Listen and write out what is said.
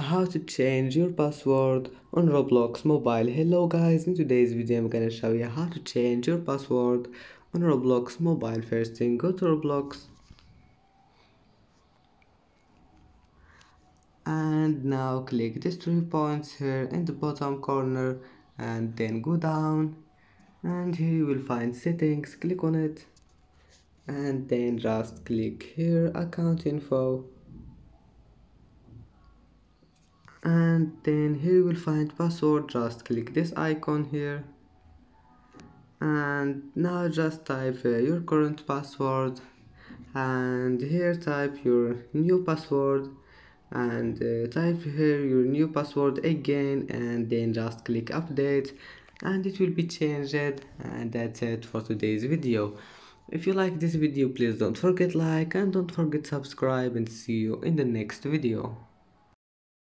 How to change your password on Roblox mobile. Hello guys, in today's video I'm gonna show you how to change your password on Roblox mobile. First thing, go to Roblox and now click these 3 points here in the bottom corner and then go down, and here you will find settings. Click on it and then just click here account info, and then here you will find password. Just click this icon here and now just type your current password, and here type your new password, and type here your new password again, and then just click update and it will be changed. And that's it for today's video. If you like this video, please don't forget like and don't forget subscribe, and see you in the next video.